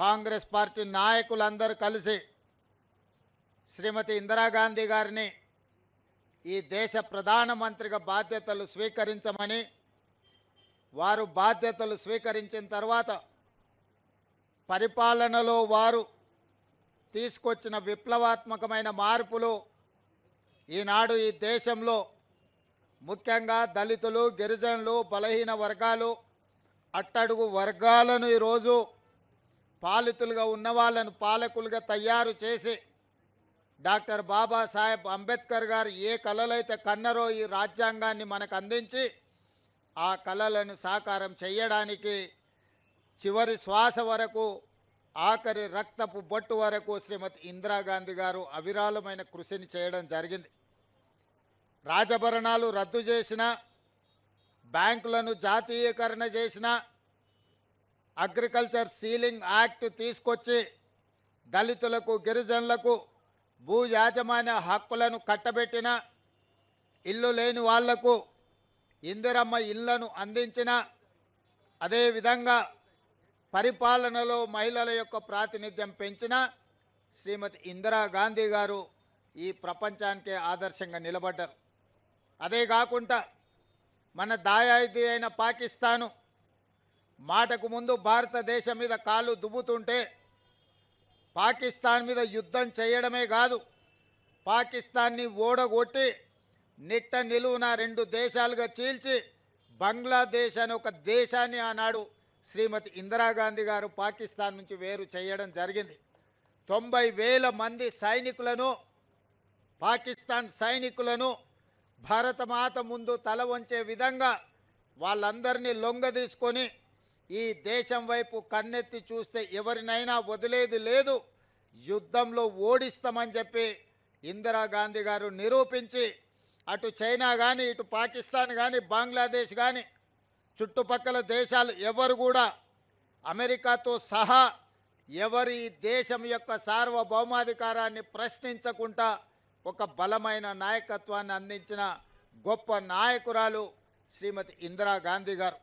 Congress party నాయకులందరూ కలిసి శ్రీమతి ఇందిరాగాంధీ గారిని ఈ దేశ ప్రధానమంత్రిగా బాధ్యతలు స్వీకరించమని, వారు బాధ్యతలు స్వీకరించిన తర్వాత పరిపాలనలో వారు తీసుకొచ్చిన విప్లవాత్మకమైన మార్పులు ఈనాడు ఈ దేశంలో ముఖ్యంగా దళితులు, గిరిజనులు, బలహీన వర్గాలు, అట్టడుగు వర్గాలను ఈరోజు పాలితులుగా ఉన్న వాళ్ళను పాలకులుగా తయారు చేసి డాక్టర్ బాబాసాహెబ్ అంబేద్కర్ గారు ఏ కలలైతే కన్నరో ఈ రాజ్యాంగాన్ని మనకు అందించి ఆ కలలను సాకారం చేయడానికి చివరి శ్వాస వరకు, ఆఖరి రక్తపు బొట్టు వరకు శ్రీమతి ఇందిరాగాంధీ గారు అవిరాళమైన కృషిని చేయడం జరిగింది. రాజభరణాలు రద్దు చేసిన, బ్యాంకులను జాతీయకరణ చేసిన, అగ్రికల్చర్ సీలింగ్ యాక్ట్ తీసుకొచ్చి దళితులకు, గిరిజనులకు భూ యాజమాన్య హక్కులను కట్టబెట్టిన, ఇల్లు లేని వాళ్లకు ఇందిరమ్మ ఇళ్లను అందించిన, అదేవిధంగా పరిపాలనలో మహిళల యొక్క ప్రాతినిధ్యం పెంచిన శ్రీమతి ఇందిరాగాంధీ గారు ఈ ప్రపంచానికే ఆదర్శంగా నిలబడ్డారు. అదే కాకుండా మన దాయాది అయిన పాకిస్తాను మాటకు ముందు భారతదేశం మీద కాళ్ళు దువ్వుతుంటే పాకిస్తాన్ మీద యుద్ధం చేయడమే కాదు, పాకిస్తాన్ని ఓడగొట్టి నిట్ట నిలువున 2 దేశాలుగా చీల్చి బంగ్లాదేశ్ అనే ఒక దేశాన్ని ఆనాడు శ్రీమతి ఇందిరాగాంధీ గారు పాకిస్తాన్ నుంచి వేరు చేయడం జరిగింది. 90,000 మంది సైనికులను, పాకిస్తాన్ సైనికులను భారతమాత ముందు తల వంచే విధంగా వాళ్ళందరినీ లొంగదీసుకొని ఈ దేశం వైపు కన్నెత్తి చూస్తే ఎవరినైనా వదిలేది లేదు, యుద్ధంలో ఓడిస్తామని చెప్పి ఇందిరాగాంధీ గారు నిరూపించి అటు చైనా కానీ, ఇటు పాకిస్తాన్ కానీ, బంగ్లాదేశ్ కానీ చుట్టుపక్కల దేశాలు ఎవరు కూడా అమెరికాతో సహా ఎవరి దేశం యొక్క సార్వభౌమాధికారాన్ని ప్రశ్నించకుండా ఒక బలమైన నాయకత్వాన్ని అందించిన గొప్ప నాయకురాలు శ్రీమతి ఇందిరాగాంధీ గారు.